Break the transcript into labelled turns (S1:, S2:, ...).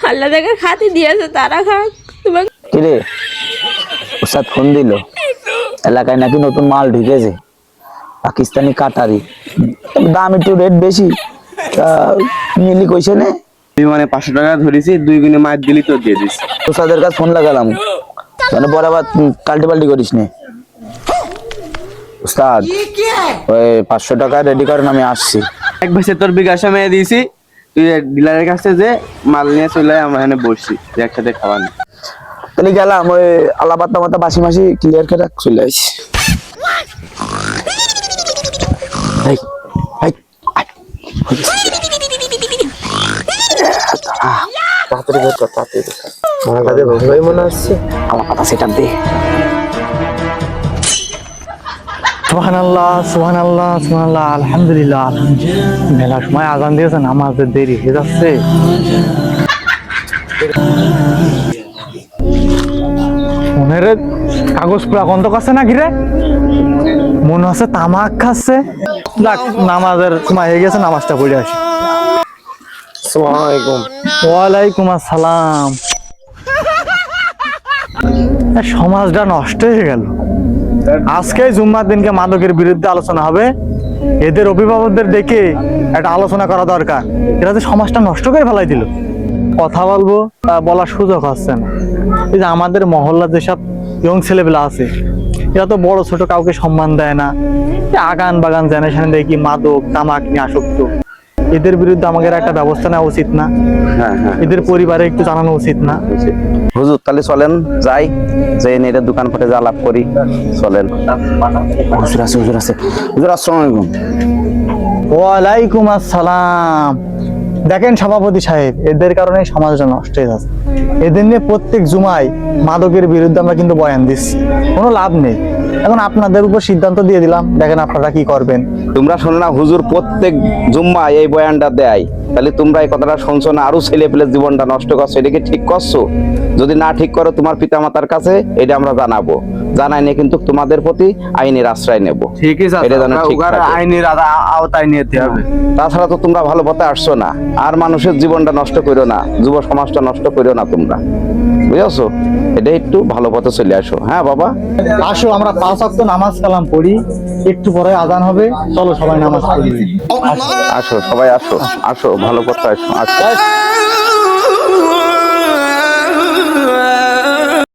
S1: আল্লাহ তাকে খাতি দিয়েছে তারা খাক তোমাকে।
S2: কিরে ওস্তাদ ফোন দিল, এলাকায় নাকি নতুন মাল ঢুকেছে, পাকিস্তানি কাটারি, দাম একটু রেট বেশি, মিলি কইছে নে
S3: মানে 500 টাকা ধরেছি, 2 গুণে মাছ দিলি তো দিয়ে দিস।
S2: ওস্তাদের কাছে ফোন লাগালাম, মানে বরাবর কাল্টি পাল্টি করিস নে। ওস্তাদ ওই 500 টাকা রেডি করেন, আমি আসছি।
S3: এক বছর তোর বিকাশ আমি দিয়েছি, তুই ডিলারের কাছে যে মাল নিয়ে চলে আয়, আমরা এখানে বসছি একসাথে খাওয়ানি।
S2: তাহলে গেলাম, ওই আলাপাতা মাতা বাসি মাসি ক্লিয়ার করে চলে আসছি। তাড়াতাড়ি বের কর, তাড়াতাড়ি বের কর। আমার কাছে ভাই মনে আসছে, আমার কথা সেটা দে।
S4: সুবহানাল্লাহ সুবহানাল্লাহ সুবহানাল্লাহ, আলহামদুলিল্লাহ। মেলা সময় আজান দিয়েছেন, আমাদের দেরি হয়ে যাচ্ছে। মনের কাগজ পুরা গন্ধ কাছে নাকি রে? মনে হচ্ছে তামাক খাচ্ছে। যাক, নামাজের সময় হয়ে গেছে, নামাজটা পড়ে আসি।
S2: আসসালামু আলাইকুম।
S4: ওয়ালাইকুম আসসালাম। সমাজটা নষ্ট হয়ে গেল। আজকে জুম্মার দিনকে মাদকের বিরুদ্ধে আলোচনা হবে, এদের অভিভাবকদের ডেকে একটা আলোচনা করা দরকার। এরা যে সমাজটা নষ্ট করে ফেলাই দিল, কথা বলবো তা বলার সুযোগ হচ্ছে না। এই যে আমাদের মহল্লার যেসব ইয়ং ছেলেবেলা আছে, এরা তো বড় ছোট কাউকে সম্মান দেয় না। আগান বাগান জেনারেশন দেখি মাদক তামাক নিয়ে আসক্ত। এদের বিরুদ্ধে আমাদের একটা ব্যবস্থা নেওয়া উচিত না? এদের পরিবারে একটু জানানো উচিত না?
S2: হুজুর তাহলে চলেন যাই, যে নেটের দোকান ফটে যা লাভ করি, চলেন। হুজুর আছে, হুজুর আছে। হুজুর আসসালামু আলাইকুম।
S4: ওয়ালাইকুম আসসালাম। দেখেন সভাপতি সাহেব, এদের কারণে সমাজটা নষ্ট হয়ে যাচ্ছে। এদের নিয়ে প্রত্যেক জুমায় মাদকের বিরুদ্ধে আমরা কিন্তু বয়ান দিচ্ছি, কোনো লাভ নেই। এখন আপনাদের উপর সিদ্ধান্ত দিয়ে দিলাম, দেখেন আপনারা কি করবেন।
S2: তোমরা শোনো না, হুজুর প্রত্যেক জুম্মা এই বয়ানটা দেয়, তাহলে তোমরা এই কথাটা শুনছো না, আরো ছেলে পেলে জীবনটা নষ্ট করছো, এটা কি ঠিক করছো? যদি না ঠিক করো, তোমার পিতা মাতার কাছে এটা আমরা জানাবো, জানাই নিয়ে কিন্তু তোমাদের প্রতি আইনের আশ্রয় নেব।
S3: ঠিকই আছে,
S2: এটা যেন ঠিক থাকে।
S3: আইনের আওতায় নিতে হবে।
S2: তাছাড়া তো তোমরা ভালো পথে আসছো না, আর মানুষের জীবনটা নষ্ট করো না, যুব সমাজটা নষ্ট করো না তোমরা, বুঝেছো? এটা একটু ভালো পথে চলে আসো। হ্যাঁ বাবা,
S4: আসো আমরা 5 ওয়াক্ত নামাজ কালাম পড়ি, একটু পরে আজান হবে, চলো সবাই নামাজ পড়ি।
S2: আসো সবাই, আসো আসো, ভালো পথে আসো, আসো।